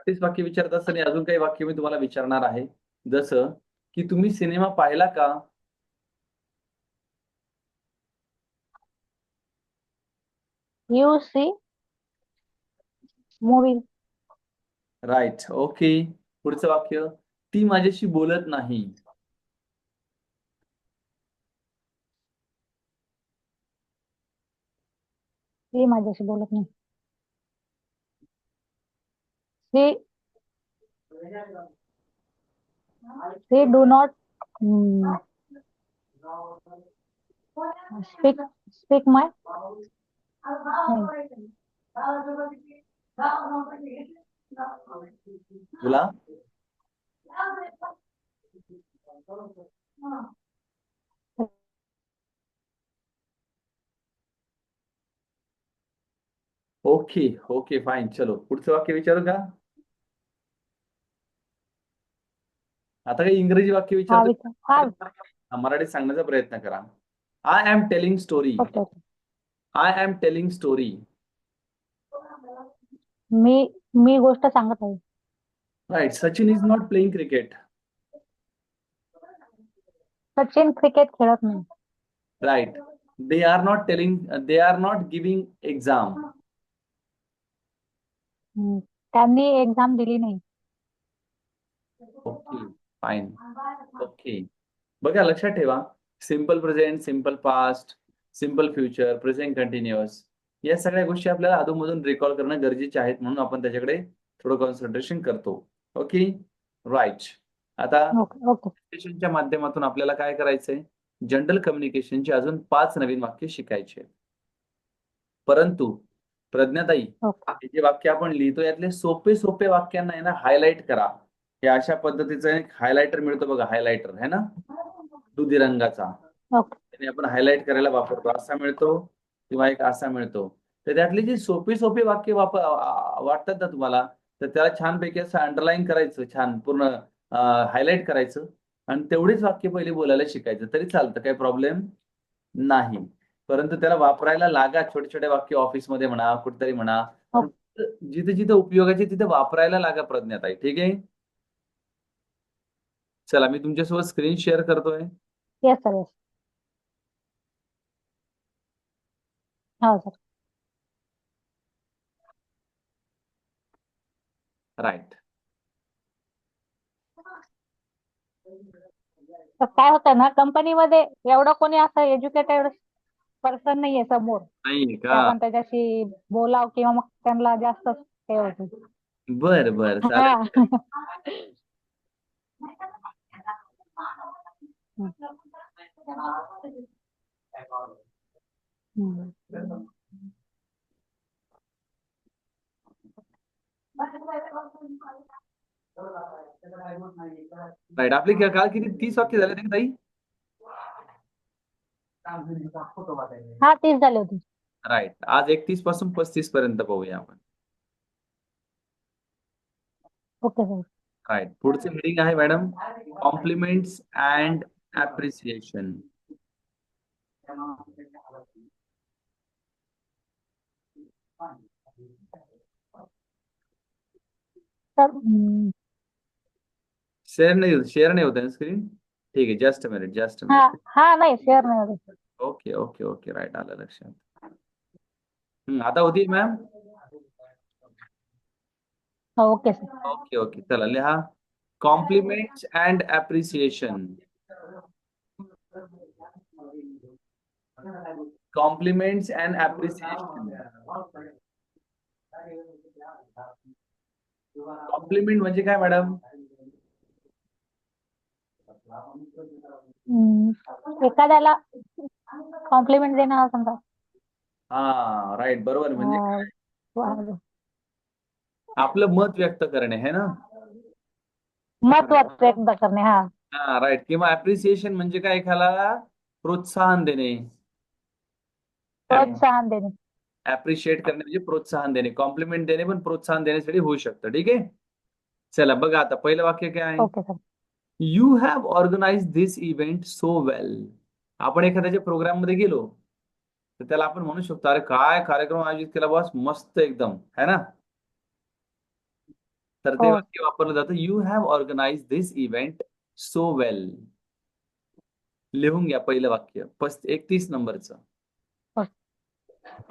Practice वाक्य विचारत असताना अजून काही वाक्य मी तुम्हाला विचारणार आहे. जसं की तुम्ही सिनेमा पाहिला का? You see movie. Right. Okay. पुढचं वाक्य, ती माझ्याशी बोलत नाही. ती माझ्याशी बोलत नाही. She she do not speak my नाही. तुला ओके. Okay, fine. चलो पुढचं वाक्य विचारू का? आता काही इंग्रजी वाक्य हा विचारतो. मराठी सांगण्याचा प्रयत्न करा. I am telling story. Okay. I am telling story. मी मी गोष्ट सांगत आहे. Right. Sachin is not playing cricket. Sachin cricket खेळत नाही. Right. They are not telling, they are not giving exam. त्यांनी एक्झाम दिली नाही. Okay, fine. ओके. बघा लक्षात ठेवा, simple present, simple past, simple future, present continuous, या सगळ्या गोष्टी आपल्याला अधूनमधून रिकॉल करणं गरजेचे आहेत, म्हणून आपण त्याच्याकडे थोडं कॉन्सन्ट्रेशन करतो. Okay, right. आता ओके ओके. कम्युनिकेशनच्या माध्यमातून आपल्याला काय करायचंय? जनरल कम्युनिकेशनचे अजून 5 नवीन वाक्य शिकायचे. परंतु प्रज्ञाताई, ओके. हे जे वाक्य आपण लिहितो यातले सोपे सोपे वाक्यांना आहे ना हायलाइट करा. हे अशा पद्धतीचं एक हायलाइटर मिळतो बघा, हायलाइटर आहे ना, दुधी रंगाचा. ओके. त्याने आपण हायलाइट करायला वापरतो, असा मिळतो किंवा एक असा मिळतो. तर त्यातली जी सोपी सोपी वाक्य वाटतात ना तुम्हाला, तर त्याला छानपैकी असं अंडरलाईन करायचं, छान पूर्ण हायलाइट करायचं आणि तेवढीच वाक्य पहिले बोलायला शिकायचं, तरी चालतं, काही प्रॉब्लेम नाही. परंतु त्याला वापरायला लागा, छोटे छोटे वाक्य ऑफिसमध्ये म्हणा, कुठेतरी म्हणा, ओके. जिथे जिथे उपयोगाचे तिथे वापरायला लागा प्रज्ञाताई. ठीक आहे. चला मी तुमच्यासोबत स्क्रीन शेअर करतोय. Yes sir. येस. हो सर. राईट. तर काय होतं ना, कंपनीमध्ये एवढं कोणी असं एज्युकेटेड पर्सन नाहीये समोर नाही की का? आपण त्याच्याशी बोलाव किंवा मग त्यांना जास्त हे होतं. बर बर, चालेल. हा. राईट. आपली काल किती 30 वाक्य झाले ते ताई? हा 30 झाले होते. राईट. आज 31 पासून 35 पर्यंत पाहूया आपण. Okay sir. राईट. पुढचं हेडिंग आहे मॅडम, कॉम्प्लिमेंट्स अँड ऍप्रिसिएशन. तर शेअर नाही होत आहे स्क्रीन. ठीक आहे, just a minute, just a हा मिनिट. हा नाही शेअर नाही होते. ओके ओके ओके, राईट, आलं लक्षात. आता होती मॅम. हो ओके सर. ओके ओके, चला लिहा, compliments and appreciation. Compliments and appreciation. Compliment म्हणजे काय मॅडम? एखाद्याला कॉम्प्लिमेंट देणं समजा. हा राईट, बरोबर. म्हणजे काय? वा- आपलं मत व्यक्त करणे है ना. मत व्यक्त करणे. हा. हा राईट. किंवा ऍप्रिसिएशन म्हणजे काय? एखाद्याला प्रोत्साहन देणे. प्रोत्साहन देणे. ऍप्रिशिएट करणे म्हणजे प्रोत्साहन देणे. कॉम्प्लिमेंट देणे पण प्रोत्साहन देण्यासाठी होऊ शकतं. ठीक आहे. चला बघा, आता पहिलं वाक्य काय आहे? Okay sir. You have organise this event so well. आपण एखाद्याच्या प्रोग्राम मध्ये गेलो तर त्याला आपण म्हणू शकतो, अरे काय कार्यक्रम आयोजित केला बॉस, मस्त एकदम, है ना. तर ते हो वाक्य वापरलं जातं, you have organise this event so well. लिहून घ्या पहिलं वाक्य 31 नंबरचं. हो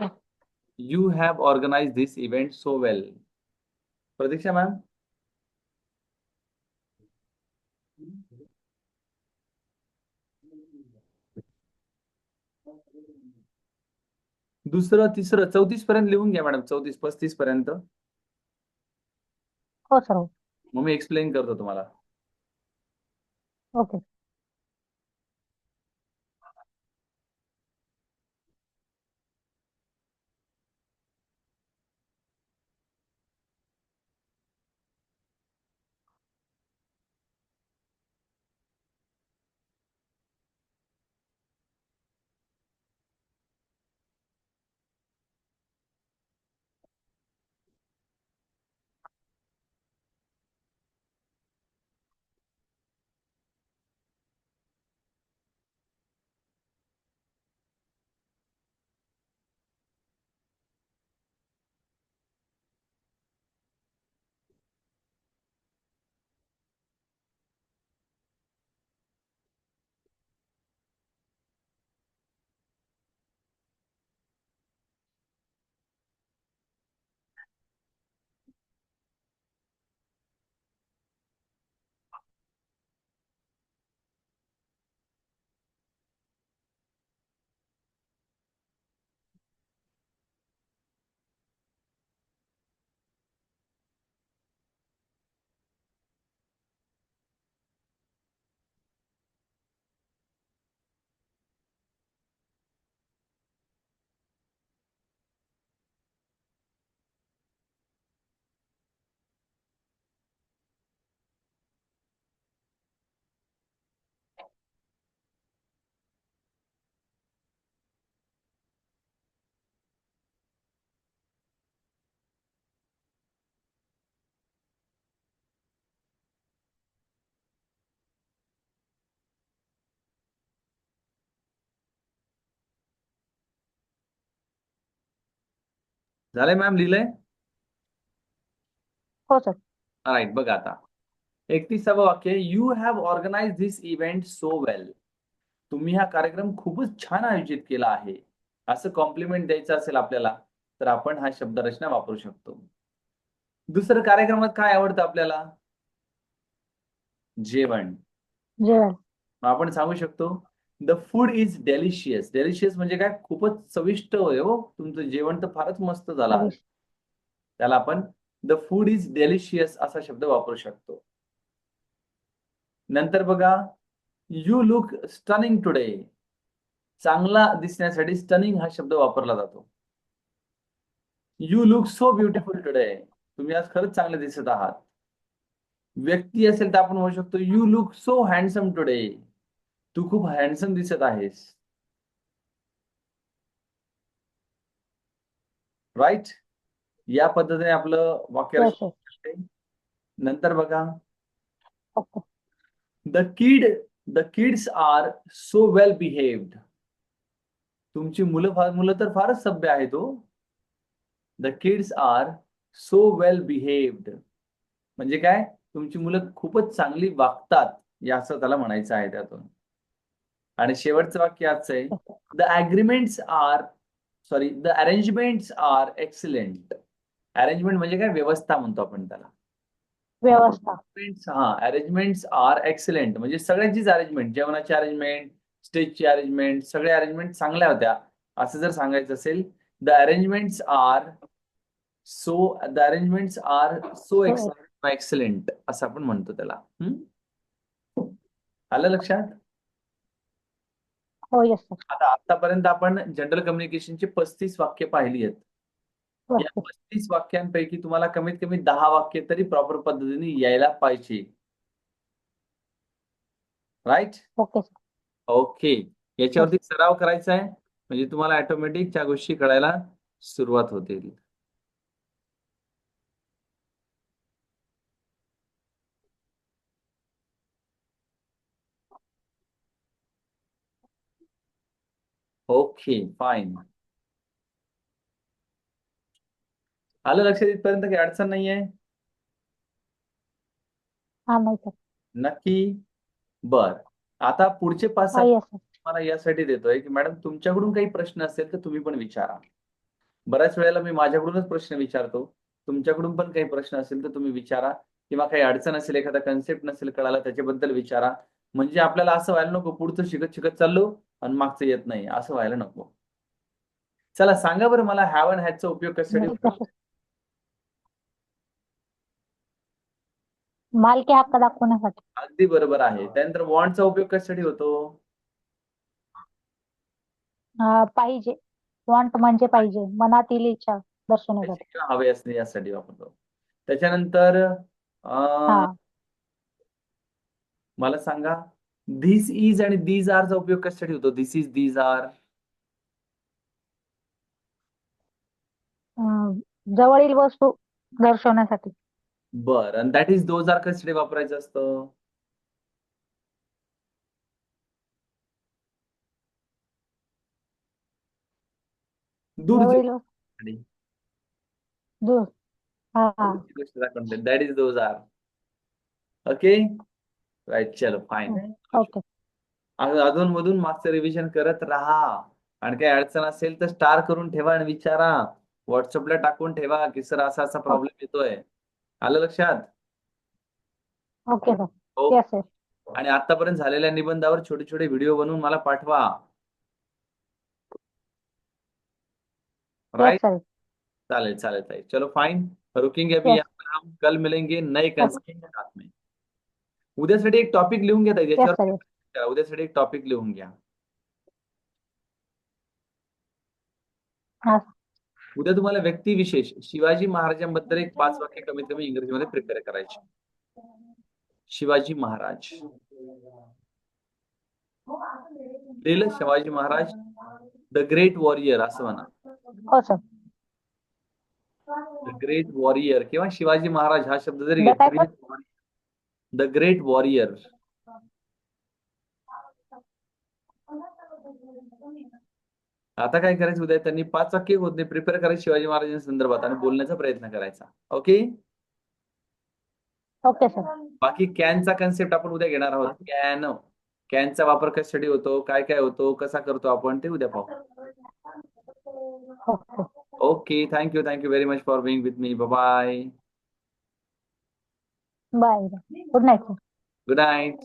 हो. You have organise this event so well. Pratiksha ma'am. दुसरं तिसरं 34 पर्यंत लिहून घ्या मॅडम, 34 35 पर्यंत. हो सर हो. मग मी एक्सप्लेन करतो तुम्हाला. ओके. झालंय मॅम, लिहिलंय. हो सर. राईट, बघा आता 31वं वाक्य, you have organise this event so well. तुम्ही हा कार्यक्रम खूपच छान आयोजित केला आहे, असं कॉम्प्लिमेंट द्यायचं असेल आपल्याला, तर आपण हा शब्दरचना वापरू शकतो. दुसरं, कार्यक्रमात काय आवडतं आपल्याला? जेवण. जेवण. मग आपण सांगू शकतो, the food is delicious. Delicious म्हणजे काय? खूपच चविष्ट आहे हो, तुमचं जेवण तर फारच मस्त झालं आहे. चविष्ट. त्याला आपण द फूड इज डेलिशियस असा शब्द वापरू शकतो. नंतर बघा, यू लुक स्टनिंग टुडे. चांगला दिसण्यासाठी स्टनिंग हा शब्द वापरला जातो. You look so beautiful today. तुम्ही आज खरंच चांगले दिसत आहात. व्यक्ती असेल तर आपण म्हणू शकतो, you look so handsome today. तू खूप हँडसम दिसत आहेस. राईट. या पद्धतीने आपलं वाक्य येस रचना येस. होऊ शकते. नंतर बघा, okay. The kids are so well behaved. तुमची मुलं तर फारच सभ्य आहेत हो. The kids are so well behaved म्हणजे काय? तुमची मुलं खूपच चांगली वागतात, या असं त्याला म्हणायचं आहे त्यातून. आणि शेवटचं वाक्य आजचं आहे, the agreements are the arrangements are excellent. Arrangement म्हणजे काय? व्यवस्था म्हणतो आपण त्याला. व्यवस्था. अरेंजमेंट्स आर एक्सलेंट म्हणजे सगळ्यांचीच अरेंजमेंट, जेवणाची अरेंजमेंट, स्टेजची अरेंजमेंट, सगळ्या अरेंजमेंट चांगल्या होत्या, असं जर सांगायचं असेल, द अरेंजमेंट्स आर सो हो एक्सलेंट असं आपण म्हणतो त्याला. आलं लक्षात? हो. Yes sir. आता आतापर्यंत आपण जनरल कम्युनिकेशनची 35 वाक्य पाहिली आहेत. या ओके. 35 वाक्यांपैकी तुम्हाला कमीत कमी 10 वाक्य तरी प्रॉपर पद्धतीने यायला पाहिजे. Right. Okay sir. Okay. Yes. याच्यावरती सराव करायचा आहे, म्हणजे तुम्हाला ऑटोमॅटिक त्या गोष्टी कळायला सुरुवात होतील. Okay, fine. आलं लक्षात? इथपर्यंत काही अडचण नाहीये? हा नाही सर. नक्की. बर. आता पुढचे 5-6 येस सर. मला यासाठी देतोय की मॅडम तुमच्याकडून काही प्रश्न असेल तर तुम्ही पण विचारा. बऱ्याच वेळेला मी माझ्याकडूनच प्रश्न विचारतो. तुमच्याकडून पण काही प्रश्न असेल तर तुम्ही विचारा किंवा काही अडचण असेल, एखादा कन्सेप्ट नसेल कळाला त्याच्याबद्दल विचारा. म्हणजे आपल्याला असं व्हायला नको पुढचं शिकत शिकत चाललो आणि मागचं येत नाही, असं व्हायला नको. चला सांगा बरं मला हॅव अँड हॅजचा उपयोग कशासाठी ठीक होतो? आहे सर. मालकी हक्क दाखवण्यासाठी. अगदी बरोबर आहे. त्यानंतर वॉन्टचा उपयोग कशासाठी होतो? पाहिजे. वॉन्ट म्हणजे पाहिजे, मनातील इच्छा पाहिजे दर्शवण्यासाठी. किंवा हवे असणे यासाठी वापरतो. त्याच्यानंतर अं, हा. मला सांगा धिस इज आणि दीज आरचा उपयोग कशासाठी होतो? This is, these are. अं, जवळील वस्तू दर्शवण्यासाठी. बर. आणि दॅट इज, दोज आर कशासाठी वापरायचं असतं? दूरची जवळील वस्तू दूर. हा हा. दूरची गोष्ट दाखवते. That is, those are. Okay. Right. चलो फाईन. ओके. अधून मधून मागचं रिव्हिजन करत राहा. आणि काही अडचण असेल तर स्टार करून ठेवा आणि विचारा. व्हॉट्सअपला टाकून ठेवा की सर असा असा प्रॉब्लेम येतोय. आलं लक्षात? Okay sir. हो. Yes sir. आणि आतापर्यंत झालेल्या निबंधावर छोटे छोटे व्हिडिओ बनवून मला पाठवा. Yes right. सर. चालेल चालेल ताई. चलो फाइन. रुकेंगे अभी यस. यहाँ पर, हम कल मिलेंगे नए ओके. कंसेप्ट के साथ में. उद्यासाठी एक टॉपिक लिहून घ्या ताई, यस त्याच्यावर सर. करा. उद्यासाठी एक टॉपिक लिहून घ्या. हा. उद्या तुम्हाला व्यक्तिविशेष शिवाजी महाराजांबद्दल एक 5 वाक्य कमीत कमी इंग्रजीमध्ये प्रिपेअर करायचे. शिवाजी महाराज. लिहिलं Shivaji Maharaj the great warrior असं म्हणा. हो सर. द ग्रेट वॉरियर किंवा शिवाजी महाराज हा शब्द जरी द काय घेतला सर? तरी द ग्रेट वॉरियर. आता काय करायचं, उद्या त्यांनी 5 वाक्य होते प्रिपेअर करायचे शिवाजी महाराजांच्या संदर्भात आणि बोलण्याचा प्रयत्न करायचा. ओके. Okay sir. बाकी कॅनचा कन्सेप्ट आपण उद्या घेणार आहोत. कॅनचा वापर कशासाठी होतो, काय काय होतो, कसा करतो आपण ते उद्या पाहू. Okay. Okay. Thank you very much for being with me. Bye. Bye. Good night sir. Good night.